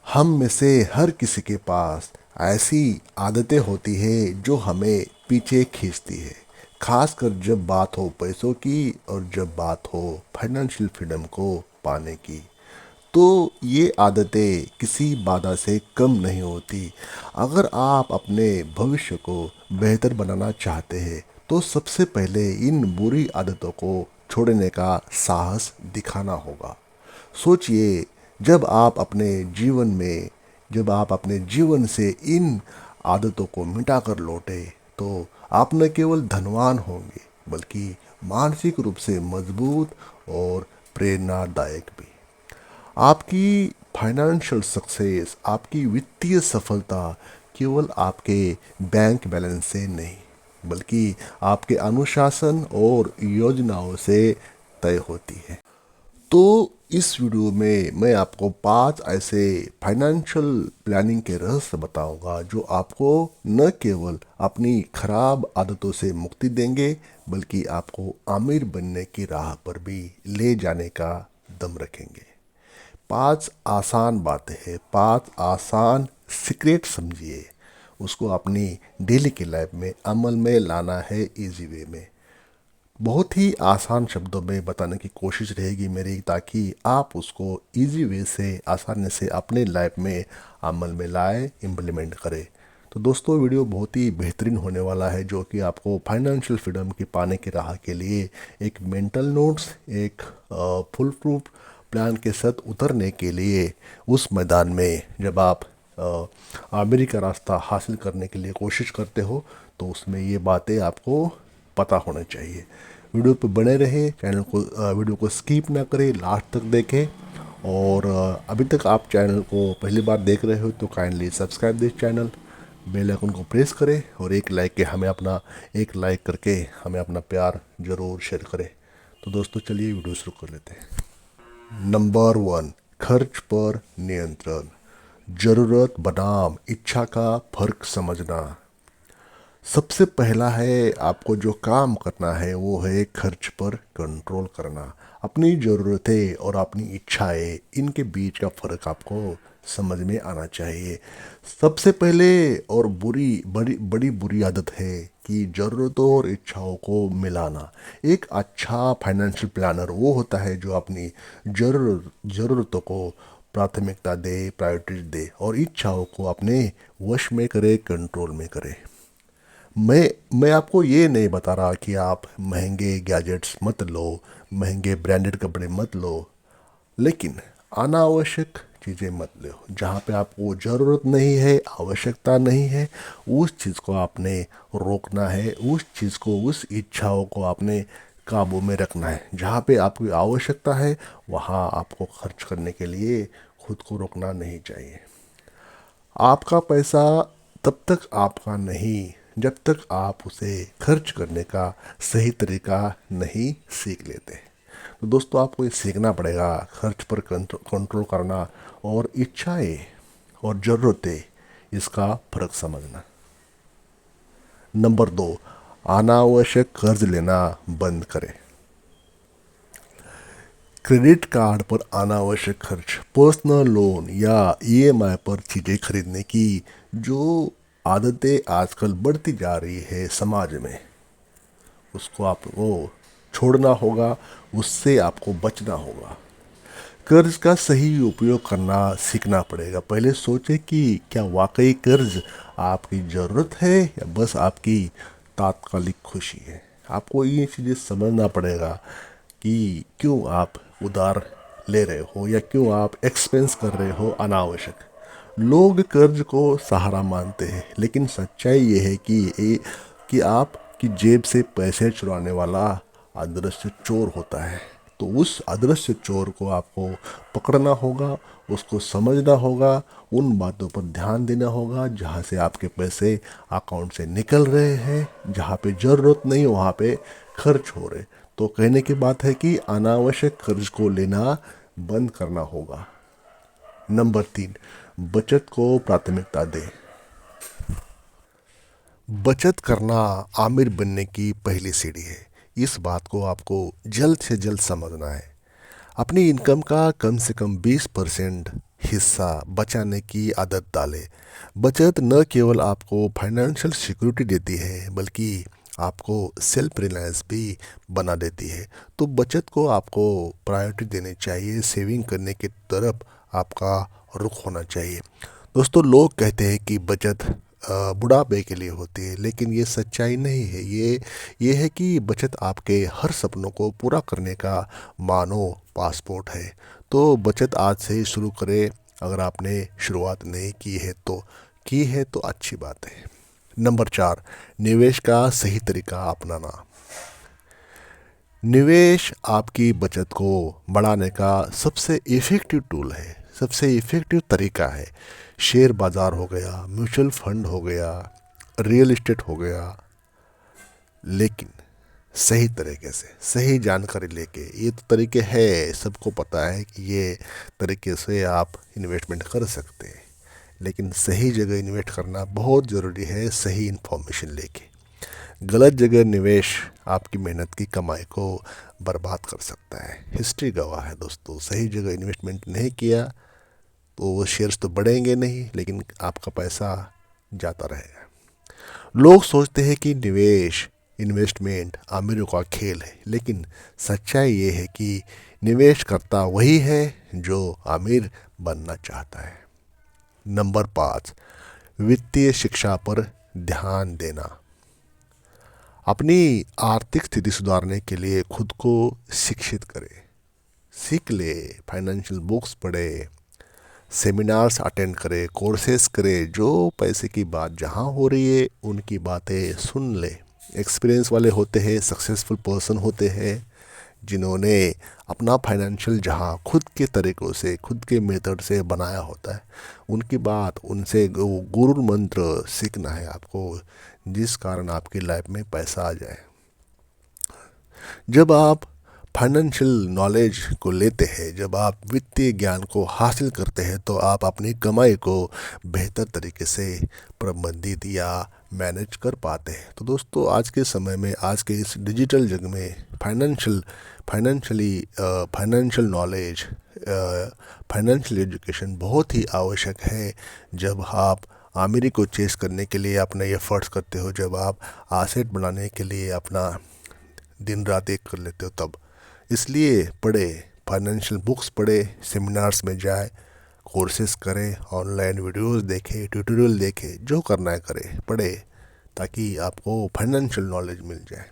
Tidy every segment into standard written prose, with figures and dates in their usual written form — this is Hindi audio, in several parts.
हम में से हर किसी के पास ऐसी आदतें होती है जो हमें पीछे खींचती है। खासकर जब बात हो पैसों की और जब बात हो फाइनेंशियल फ्रीडम को पाने की। तो ये आदतें किसी बाधा से कम नहीं होती। अगर आप अपने भविष्य को बेहतर बनाना चाहते हैं तो सबसे पहले इन बुरी आदतों को छोड़ने का साहस दिखाना होगा। सोचिए, जब आप अपने जीवन में जब आप अपने जीवन से इन आदतों को मिटाकर लौटे तो आप न केवल धनवान होंगे बल्कि मानसिक रूप से मजबूत और प्रेरणादायक भी। आपकी फाइनेंशियल सक्सेस, आपकी वित्तीय सफलता केवल आपके बैंक बैलेंस से नहीं बल्कि आपके अनुशासन और योजनाओं से तय होती है। तो इस वीडियो में मैं आपको 5 ऐसे फाइनेंशियल प्लानिंग के रहस्य बताऊंगा जो आपको न केवल अपनी खराब आदतों से मुक्ति देंगे बल्कि आपको अमीर बनने की राह पर भी ले जाने का दम रखेंगे। 5 आसान बातें हैं, 5 आसान सीक्रेट समझिए, उसको अपनी डेली की लाइफ में अमल में लाना है इजी वे में। बहुत ही आसान शब्दों में बताने की कोशिश रहेगी मेरी, ताकि आप उसको इजी वे से आसानी से अपने लाइफ में अमल में लाए, इम्प्लीमेंट करें। तो दोस्तों, वीडियो बहुत ही बेहतरीन होने वाला है जो कि आपको फाइनेंशियल फ्रीडम की पाने की राह के लिए एक मेंटल नोट्स, एक फुल प्रूफ प्लान के साथ उतरने के लिए उस मैदान में जब आप आमिरी का रास्ता हासिल करने के लिए कोशिश करते हो तो उसमें ये बातें आपको पता होना चाहिए। वीडियो पे बने रहे, चैनल को वीडियो को स्किप ना करें, लास्ट तक देखें। और अभी तक आप चैनल को पहली बार देख रहे हो तो kindly subscribe this channel, bell icon को प्रेस करें और एक लाइक करके हमें अपना प्यार ज़रूर शेयर करें। तो दोस्तों, चलिए वीडियो शुरू कर लेते हैं। नंबर 1, खर्च पर नियंत्रण। ज़रूरत बनाम इच्छा का फर्क समझना। सबसे पहला है, आपको जो काम करना है वो है खर्च पर कंट्रोल करना। अपनी ज़रूरतें और अपनी इच्छाएं, इनके बीच का फ़र्क आपको समझ में आना चाहिए। सबसे पहले और बड़ी बुरी आदत है कि ज़रूरतों और इच्छाओं को मिलाना। एक अच्छा फाइनेंशियल प्लानर वो होता है जो अपनी ज़रूरतों को प्राथमिकता दे, प्रायोरिटीज दे और इच्छाओं को अपने वश में करे, कंट्रोल में करे। मैं आपको ये नहीं बता रहा कि आप महंगे गैजेट्स मत लो, महंगे ब्रांडेड कपड़े मत लो, लेकिन अनावश्यक चीज़ें मत लो। जहाँ पे आपको ज़रूरत नहीं है, आवश्यकता नहीं है, उस चीज़ को आपने रोकना है, उस चीज़ को, उस इच्छाओं को आपने काबू में रखना है। जहाँ पे आपकी आवश्यकता है वहाँ आपको खर्च करने के लिए खुद को रोकना नहीं चाहिए। आपका पैसा तब तक आपका नहीं जब तक आप उसे खर्च करने का सही तरीका नहीं सीख लेते। तो दोस्तों, आपको ये सीखना पड़ेगा, खर्च पर कंट्रोल करना और इच्छाएं और ज़रूरतें, इसका फर्क समझना। नंबर 2, अनावश्यक कर्ज लेना बंद करें। क्रेडिट कार्ड पर अनावश्यक खर्च, पर्सनल लोन या ईएमआई पर चीज़ें खरीदने की जो आदतें आजकल बढ़ती जा रही है समाज में, उसको आपको छोड़ना होगा, उससे आपको बचना होगा। कर्ज का सही उपयोग करना सीखना पड़ेगा। पहले सोचें कि क्या वाकई कर्ज आपकी ज़रूरत है या बस आपकी तात्कालिक खुशी है। आपको ये चीज़ें समझना पड़ेगा कि क्यों आप उधार ले रहे हो या क्यों आप एक्सपेंस कर रहे हो अनावश्यक। लोग कर्ज को सहारा मानते हैं, लेकिन सच्चाई ये है कि आपकी जेब से पैसे चुराने वाला अदृश्य चोर होता है। तो उस अदृश्य चोर को आपको पकड़ना होगा, उसको समझना होगा, उन बातों पर ध्यान देना होगा जहाँ से आपके पैसे अकाउंट से निकल रहे हैं, जहाँ पे ज़रूरत नहीं वहाँ पे खर्च हो रहे। तो कहने की बात है कि अनावश्यक कर्ज को लेना बंद करना होगा। नंबर 3, बचत को प्राथमिकता दें। बचत करना आमिर बनने की पहली सीढ़ी है। इस बात को आपको जल्द से जल्द समझना है। अपनी इनकम का कम से कम 20% हिस्सा बचाने की आदत डालें। बचत न केवल आपको फाइनेंशियल सिक्योरिटी देती है बल्कि आपको सेल्फ रिलायंस भी बना देती है। तो बचत को आपको प्रायोरिटी देनी चाहिए, सेविंग करने की तरफ आपका रुख होना चाहिए। दोस्तों, लोग कहते हैं कि बचत बुढ़ापे के लिए होती है, लेकिन ये सच्चाई नहीं है। ये है कि बचत आपके हर सपनों को पूरा करने का मानो पासपोर्ट है। तो बचत आज से ही शुरू करें। अगर आपने शुरुआत नहीं की है तो अच्छी बात है। नंबर 4, निवेश का सही तरीका अपनाना। निवेश आपकी बचत को बढ़ाने का सबसे इफ़ेक्टिव टूल है, सबसे इफ़ेक्टिव तरीका है। शेयर बाज़ार हो गया, म्यूचुअल फंड हो गया, रियल एस्टेट हो गया, लेकिन सही तरीके से, सही जानकारी लेके। ये तो तरीके है, सबको पता है कि ये तरीके से आप इन्वेस्टमेंट कर सकते हैं, लेकिन सही जगह इन्वेस्ट करना बहुत ज़रूरी है, सही इन्फॉर्मेशन लेके। गलत जगह निवेश आपकी मेहनत की कमाई को बर्बाद कर सकता है। हिस्ट्री गवाह है दोस्तों, सही जगह इन्वेस्टमेंट नहीं किया तो वो शेयर्स तो बढ़ेंगे नहीं, लेकिन आपका पैसा जाता रहेगा। लोग सोचते हैं कि इन्वेस्टमेंट अमीरों का खेल है, लेकिन सच्चाई ये है कि निवेश करता वही है जो अमीर बनना चाहता है। नंबर 5, वित्तीय शिक्षा पर ध्यान देना। अपनी आर्थिक स्थिति सुधारने के लिए खुद को शिक्षित करें, सीख ले, फाइनेंशियल बुक्स पढ़े, सेमिनार्स अटेंड करे, कोर्सेस करे। जो पैसे की बात जहाँ हो रही है उनकी बातें सुन ले। एक्सपीरियंस वाले होते हैं, सक्सेसफुल पर्सन होते हैं जिन्होंने अपना फाइनेंशियल जहाँ खुद के तरीक़ों से, खुद के मेथड से बनाया होता है, उनकी बात, उनसे गुरु मंत्र सीखना है आपको, जिस कारण आपकी लाइफ में पैसा आ जाए। जब आप फाइनेंशियल नॉलेज को लेते हैं, जब आप वित्तीय ज्ञान को हासिल करते हैं, तो आप अपनी कमाई को बेहतर तरीके से प्रबंधित या मैनेज कर पाते हैं। तो दोस्तों, आज के समय में, आज के इस डिजिटल युग में फाइनेंशियल नॉलेज, फाइनेंशियल एजुकेशन बहुत ही आवश्यक है। जब आप आमिरी को चेस करने के लिए अपने एफर्ट्स करते हो, जब आप एसेट बनाने के लिए अपना दिन रात एक कर लेते हो, तब इसलिए पढ़े, फाइनेंशियल बुक्स पढ़े, सेमिनार्स में जाए, कोर्सेज करें, ऑनलाइन वीडियोस देखें, ट्यूटोरियल देखें, जो करना है करें, पढ़े, ताकि आपको फाइनेंशियल नॉलेज मिल जाए।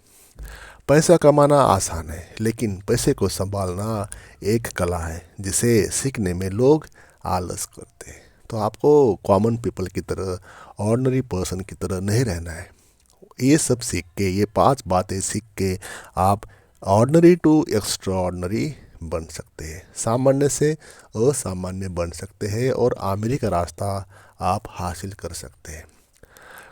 पैसा कमाना आसान है, लेकिन पैसे को संभालना एक कला है जिसे सीखने में लोग आलस करते हैं। तो आपको कॉमन पीपल की तरह, ऑर्डिनरी पर्सन की तरह नहीं रहना है। ये सब सीख के, ये 5 बातें सीख के आप ऑर्डिनरी टू एक्स्ट्रा ऑर्डिनरी बन सकते हैं, सामान्य से असामान्य बन सकते हैं, और आमिरी का रास्ता आप हासिल कर सकते हैं।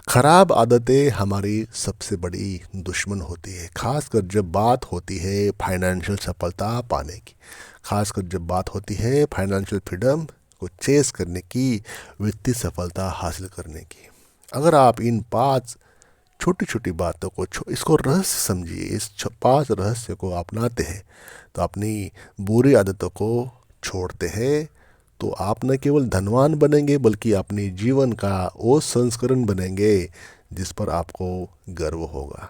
खराब आदतें हमारी सबसे बड़ी दुश्मन होती है, खासकर जब बात होती है फाइनेंशियल सफलता पाने की, खासकर जब बात होती है फाइनेंशियल फ्रीडम को चेस करने की, वित्तीय सफलता हासिल करने की। अगर आप इन 5 छोटी छोटी बातों को, इसको रहस्य समझिए, इस 5 रहस्य को अपनाते हैं, तो अपनी बुरी आदतों को छोड़ते हैं, तो आप न केवल धनवान बनेंगे बल्कि अपने जीवन का वो संस्करण बनेंगे जिस पर आपको गर्व होगा।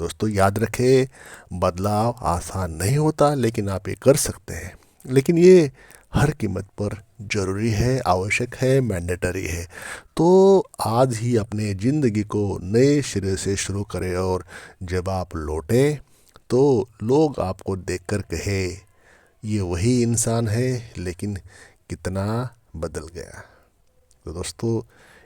दोस्तों, याद रखें, बदलाव आसान नहीं होता, लेकिन आप ये कर सकते हैं। लेकिन ये हर कीमत पर ज़रूरी है, आवश्यक है, मैंडेटरी है। तो आज ही अपने ज़िंदगी को नए सिरे से शुरू करें, और जब आप लौटें तो लोग आपको देखकर कहे, ये वही इंसान है, लेकिन कितना बदल गया। तो दोस्तों,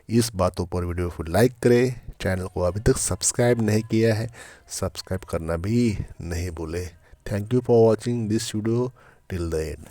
इस बातों पर वीडियो को लाइक करें, चैनल को अभी तक सब्सक्राइब नहीं किया है, सब्सक्राइब करना भी नहीं भूले। Thank you for watching this video till the end.